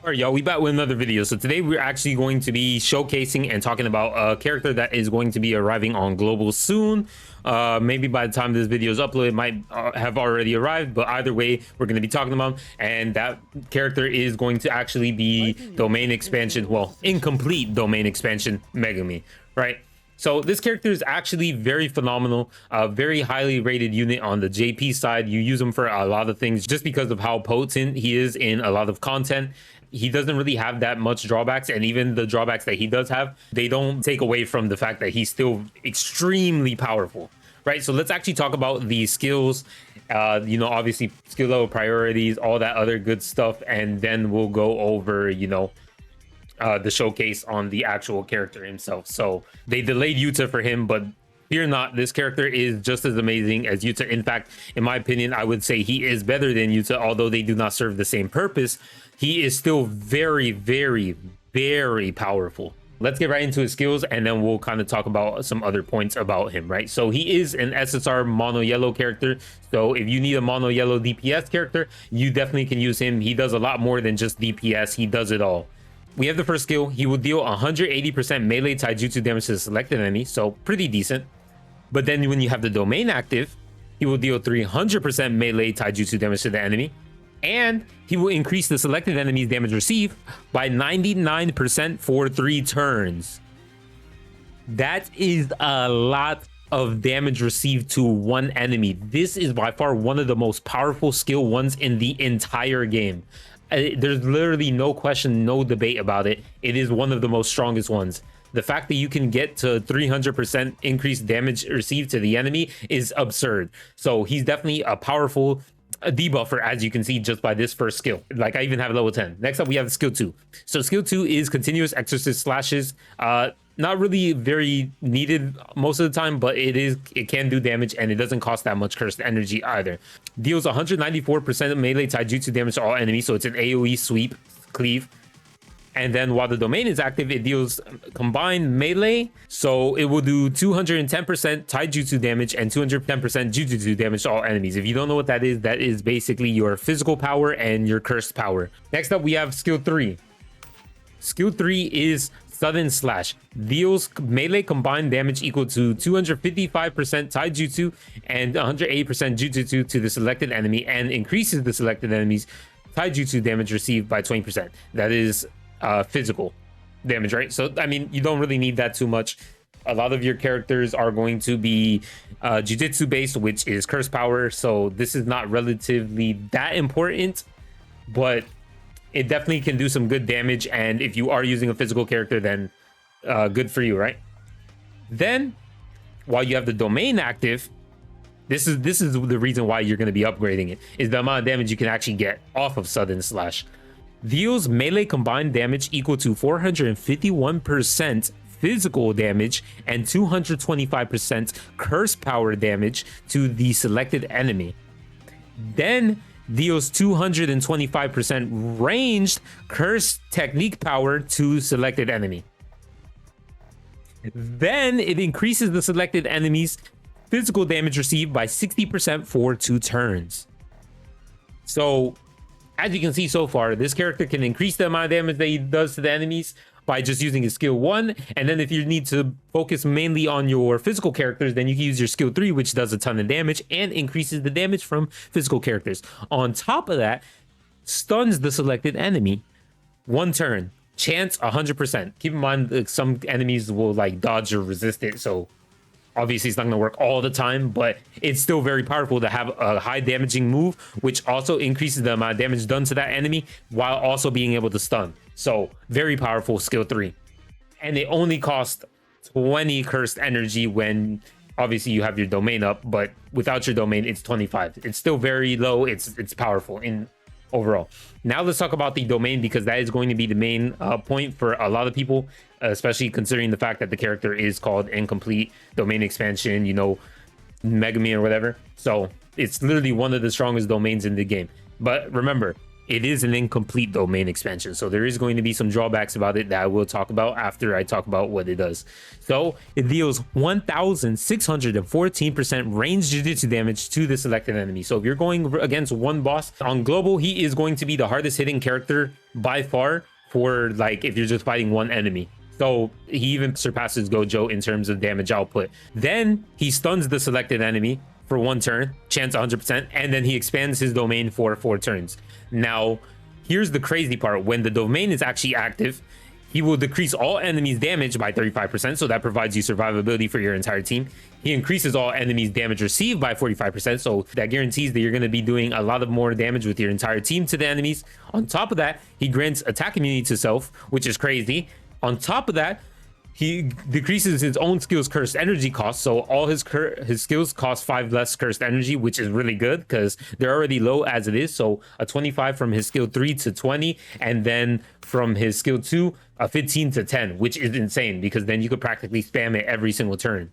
All right, y'all, we back with another video. So today we're actually going to be showcasing and talking about a character that is going to be arriving on global soon. Maybe by the time this video is uploaded, it might have already arrived, but either way, we're going to be talking about him. And that character is going to actually be domain expansion, well, incomplete domain expansion Megumi, right? So this character is actually very phenomenal, a very highly rated unit on the JP side. You use him for a lot of things just because of how potent he is in a lot of content. He doesn't really have that much drawbacks, and even the drawbacks that he does have, they don't take away from the fact that he's still extremely powerful, right? So let's actually talk about the skills, obviously skill level priorities, all that other good stuff, and then we'll go over, the showcase on the actual character himself. So they delayed Yuta for him, but fear not, this character is just as amazing as Yuta. In fact, in my opinion, I would say he is better than Yuta, although they do not serve the same purpose. He is still very, very, very powerful. Let's get right into his skills, and then we'll kind of talk about some other points about him, right? So he is an SSR mono yellow character. So if you need a mono yellow DPS character, you definitely can use him. He does a lot more than just DPS. He does it all. We have the first skill. He will deal 180% melee taijutsu damage to the selected enemy, so pretty decent. But then when you have the domain active, he will deal 300% melee taijutsu damage to the enemy, and he will increase the selected enemy's damage received by 99% for 3 turns. That is a lot of damage received to one enemy. This is by far one of the most powerful skill ones in the entire game. There's literally no question, no debate about it. It is one of the most strongest ones. The fact that you can get to 300% increased damage received to the enemy is absurd. So he's definitely a powerful debuffer, as you can see just by this first skill. Like, I even have level 10. Next up, we have skill 2. So skill 2 is continuous exorcist slashes. Not really very needed most of the time, but it can do damage, and it doesn't cost that much cursed energy either. Deals 194% of melee taijutsu damage to all enemies, so it's an AoE sweep cleave. And then while the domain is active, it deals combined melee, so it will do 210% taijutsu damage and 210% jujutsu damage to all enemies. If you don't know what that is basically your physical power and your cursed power. Next up, we have skill 3. Skill 3 is Sudden Slash. Deals melee combined damage equal to 255% taijutsu and 180% jujutsu to the selected enemy, and increases the selected enemy's taijutsu damage received by 20%. That is physical damage, right? So I mean, you don't really need that too much. A lot of your characters are going to be Jujutsu based, which is curse power, so this is not relatively that important, but it definitely can do some good damage. And if you are using a physical character, then good for you, right? Then while you have the domain active, this is the reason why you're going to be upgrading it, is the amount of damage you can actually get off of Sudden Slash. Deals melee combined damage equal to 451% physical damage and 225% curse power damage to the selected enemy. Then deals 225% ranged curse technique power to selected enemy. Then it increases the selected enemy's physical damage received by 60% for 2 turns. So as you can see so far, this character can increase the amount of damage that he does to the enemies by just using his skill 1. And then if you need to focus mainly on your physical characters, then you can use your skill 3, which does a ton of damage and increases the damage from physical characters. On top of that, stuns the selected enemy 1 turn. Chance 100%. Keep in mind, some enemies will like dodge or resist it, so obviously it's not going to work all the time, but it's still very powerful to have a high damaging move, which also increases the amount of damage done to that enemy while also being able to stun. So very powerful skill 3. And it only costs 20 cursed energy when obviously you have your domain up, but without your domain, it's 25. It's still very low. It's powerful in overall. Now let's talk about the domain, because that is going to be the main point for a lot of people, especially considering the fact that the character is called incomplete domain expansion, Megumi or whatever. So it's literally one of the strongest domains in the game. But remember, It is an incomplete domain expansion, so there is going to be some drawbacks about it that I will talk about after I talk about what it does. So it deals 1,614% range Jujutsu damage to the selected enemy. So if you're going against one boss on global, he is going to be the hardest hitting character by far for like if you're just fighting one enemy. So he even surpasses Gojo in terms of damage output. Then he stuns the selected enemy for 1 turn, chance 100%, and then he expands his domain for 4 turns. Now, here's the crazy part. When the domain is actually active, he will decrease all enemies' damage by 35%, so that provides you survivability for your entire team. He increases all enemies' damage received by 45%, so that guarantees that you're going to be doing a lot of more damage with your entire team to the enemies. On top of that, he grants attack immunity to self, which is crazy. On top of that, he decreases his own skills cursed energy cost, so all his skills cost 5 less cursed energy, which is really good because they're already low as it is. So a 25 from his skill 3 to 20, and then from his skill 2 a 15 to 10, which is insane because then you could practically spam it every single turn.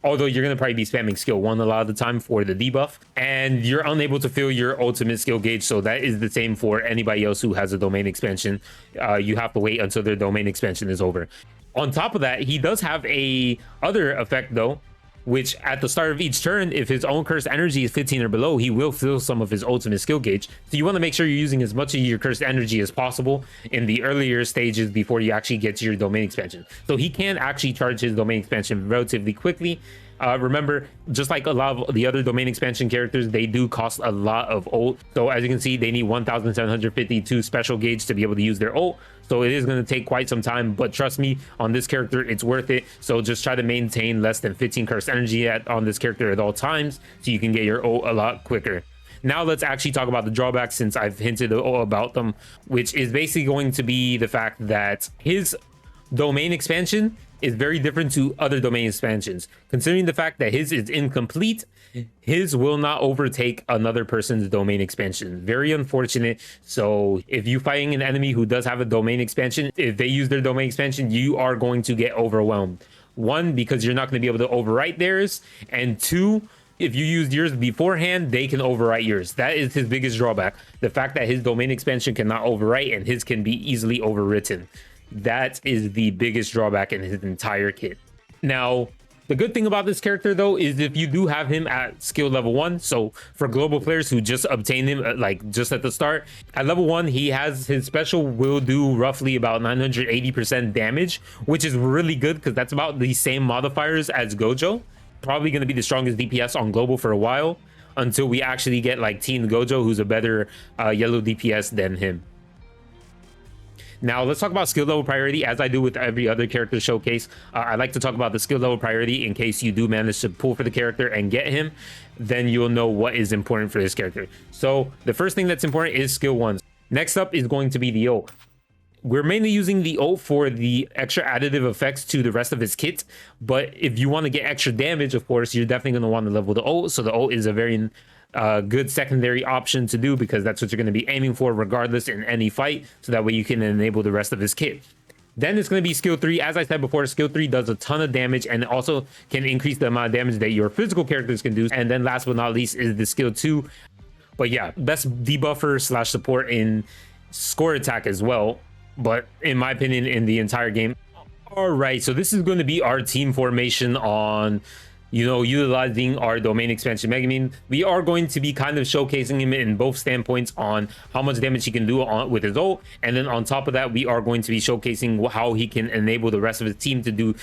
Although you're going to probably be spamming skill 1 a lot of the time for the debuff, and you're unable to fill your ultimate skill gauge. So that is the same for anybody else who has a domain expansion. You have to wait until their domain expansion is over. On top of that, he does have a other effect though, which at the start of each turn, if his own cursed energy is 15 or below, he will fill some of his ultimate skill gauge. So you want to make sure you're using as much of your cursed energy as possible in the earlier stages before you actually get to your domain expansion. So he can actually charge his domain expansion relatively quickly. Remember, just like a lot of the other domain expansion characters, they do cost a lot of ult. So as you can see, they need 1,752 special gauge to be able to use their ult. So it is going to take quite some time, but trust me, on this character, it's worth it. So just try to maintain less than 15 cursed energy on this character at all times, so you can get your ult a lot quicker. Now let's actually talk about the drawbacks, since I've hinted all about them, which is basically going to be the fact that his domain expansion is very different to other domain expansions. Considering the fact that his is incomplete, his will not overtake another person's domain expansion. Very unfortunate. So if you're fighting an enemy who does have a domain expansion, if they use their domain expansion, you are going to get overwhelmed. 1, because you're not going to be able to overwrite theirs, and 2, if you used yours beforehand, they can overwrite yours. That is his biggest drawback. The fact that his domain expansion cannot overwrite and his can be easily overwritten. That is the biggest drawback in his entire kit. Now, the good thing about this character though is if you do have him at skill level 1, so for global players who just obtained him like just at the start, at level 1 he has his special will do roughly about 980% damage, which is really good because that's about the same modifiers as Gojo. Probably going to be the strongest DPS on global for a while until we actually get like Teen Gojo, who's a better yellow DPS than him. Now let's talk about skill level priority. As I do with every other character showcase, I like to talk about the skill level priority in case you do manage to pull for the character and get him, then you'll know what is important for this character. So the first thing that's important is skill 1. Next up is going to be the ult. We're mainly using the ult for the extra additive effects to the rest of his kit, but if you want to get extra damage, of course, you're definitely going to want to level the ult. So the ult is a very good secondary option to do because that's what you're going to be aiming for regardless in any fight, so that way you can enable the rest of his kit. Then it's going to be skill 3. As I said before, skill 3 does a ton of damage and also can increase the amount of damage that your physical characters can do. And then last but not least is the skill 2. But yeah, best debuffer / support in score attack as well, but in my opinion in the entire game. All right, so this is going to be our team formation on utilizing our domain expansion Megumi. We are going to be kind of showcasing him in both standpoints on how much damage he can do with his ult, and then on top of that we are going to be showcasing how he can enable the rest of his team to do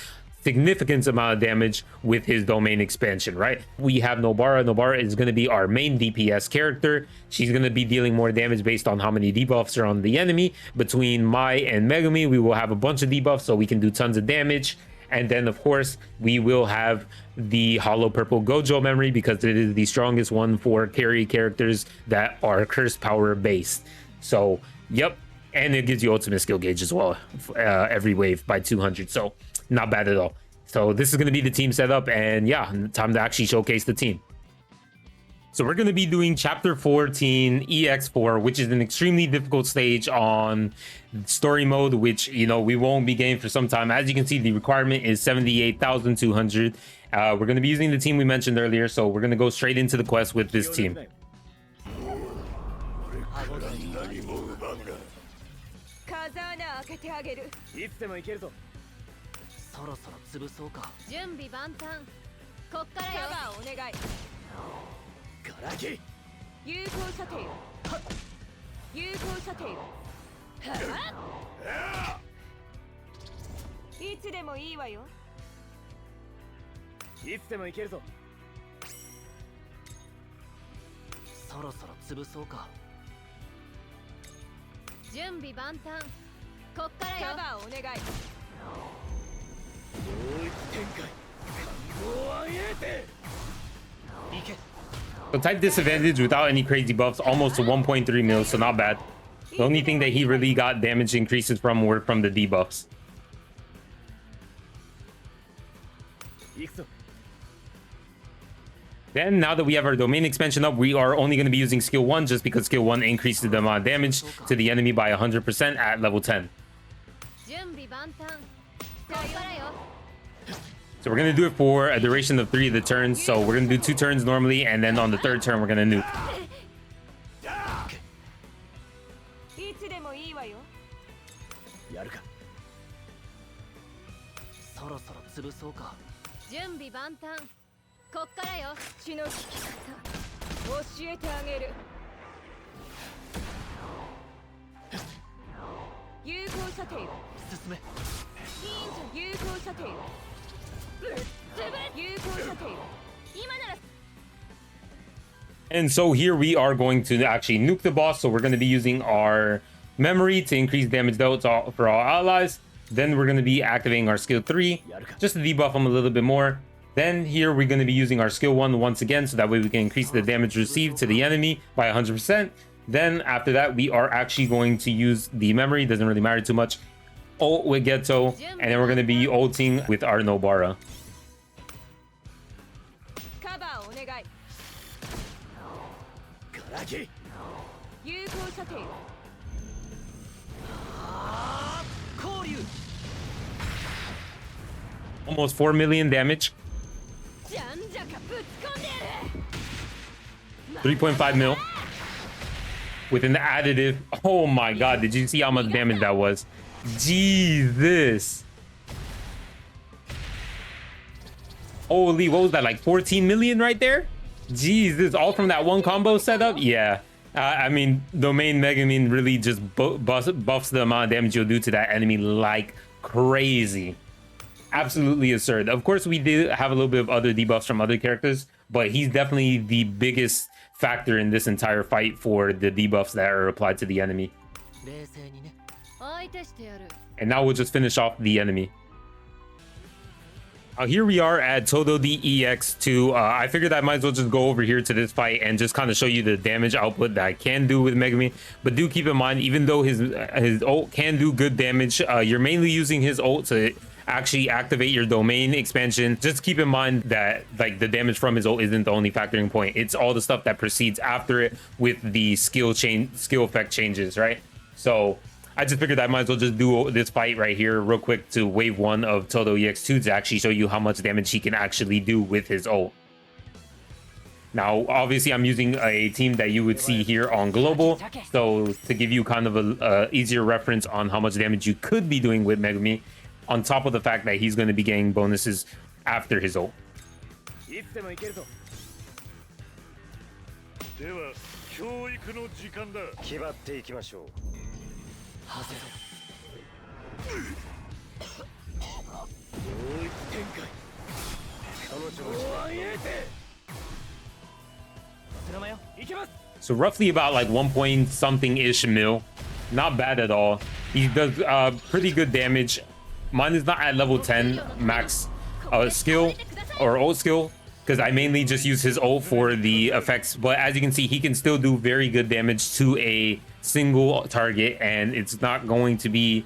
significant amount of damage with his domain expansion, right? We have Nobara. Nobara is going to be our main DPS character. She's going to be dealing more damage based on how many debuffs are on the enemy. Between Mai and Megumi, we will have a bunch of debuffs so we can do tons of damage. And then of course we will have the hollow purple Gojo memory because it is the strongest one for carry characters that are curse power based. So yep, and it gives you ultimate skill gauge as well every wave by 200, so not bad at all. So this is going to be the team setup, and yeah, time to actually showcase the team. So we're going to be doing chapter 14 EX4, which is an extremely difficult stage on story mode, which we won't be getting for some time. As you can see, the requirement is 78,200. We're going to be using the team we mentioned earlier, so we're going to go straight into the quest with this team. いつでも行けるぞ。そろそろ潰そうか。準備万端。こっからよ。カバーお願い。ガラキ。有効射程。有効射程。いつでもいいわよ。いつでも行けるぞ。そろそろ潰そうか。準備万端。こっからよ。カバーお願い。同一展開。感動を上げて。行け。 So type disadvantage without any crazy buffs, almost to 1.3 mil, so not bad. The only thing that he really got damage increases from were from the debuffs. Then, now that we have our domain expansion up, we are only going to be using skill 1 just because skill 1 increases the amount of damage to the enemy by 100% at level 10. So we're going to do it for a duration of 3 of the turns. So we're going to do 2 turns normally, and then on the 3rd turn, we're going to nuke. And so here we are going to actually nuke the boss. So we're going to be using our memory to increase damage dealt for all allies. Then we're going to be activating our skill 3 just to debuff them a little bit more. Then here we're going to be using our skill 1 once again, so that way we can increase the damage received to the enemy by 100%. Then after that, we are actually going to use the memory. Doesn't really matter too much. Ult with Geto, and then we're going to be ulting with our Nobara. Almost 4 million damage. 3.5 mil. With an additive. Oh my god, did you see how much damage that was? Jesus. Holy, what was that, like 14 million right there? Jesus, all from that one combo setup? Yeah. I mean, Domain Megumi really just buffs the amount of damage you'll do to that enemy like crazy. Absolutely absurd. Of course, we did have a little bit of other debuffs from other characters, but he's definitely the biggest factor in this entire fight for the debuffs that are applied to the enemy. And now we'll just finish off the enemy. Here we are at Todo DEX2. I figured I might as well just go over here to this fight and just kind of show you the damage output that I can do with Megumi. But do keep in mind, even though his ult can do good damage, you're mainly using his ult to actually activate your domain expansion. Just keep in mind that like the damage from his ult isn't the only factoring point. It's all the stuff that precedes after it with the skill effect changes, right? So I just figured I might as well just do this fight right here real quick to wave 1 of Todo EX2 to actually show you how much damage he can actually do with his ult. Now, obviously, I'm using a team that you would see here on global. So to give you kind of a easier reference on how much damage you could be doing with Megumi, on top of the fact that he's going to be getting bonuses after his ult. So roughly about like 1 point something ish mil. Not bad at all. He does pretty good damage. Mine is not at level 10 max skill or ult skill, because I mainly just use his ult for the effects. But as you can see, he can still do very good damage to a single target, and it's not going to be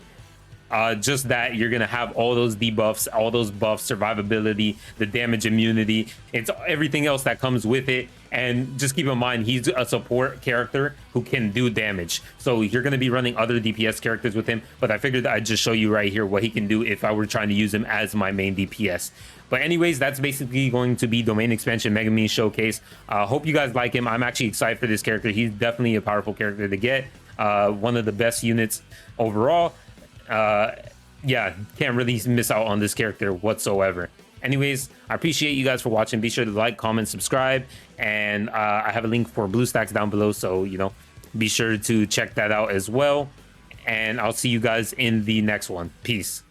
just that. You're gonna have all those debuffs, all those buffs, survivability, the damage immunity. It's everything else that comes with it. And just keep in mind, he's a support character who can do damage. So you're going to be running other DPS characters with him. But I figured I'd just show you right here what he can do if I were trying to use him as my main DPS. But anyways, that's basically going to be Domain Expansion Megumi Showcase. Hope you guys like him. I'm actually excited for this character. He's definitely a powerful character to get. one of the best units overall. Yeah, can't really miss out on this character whatsoever. Anyways, I appreciate you guys for watching. Be sure to like, comment, subscribe, and I have a link for BlueStacks down below, so you know, be sure to check that out as well. And I'll see you guys in the next one. Peace.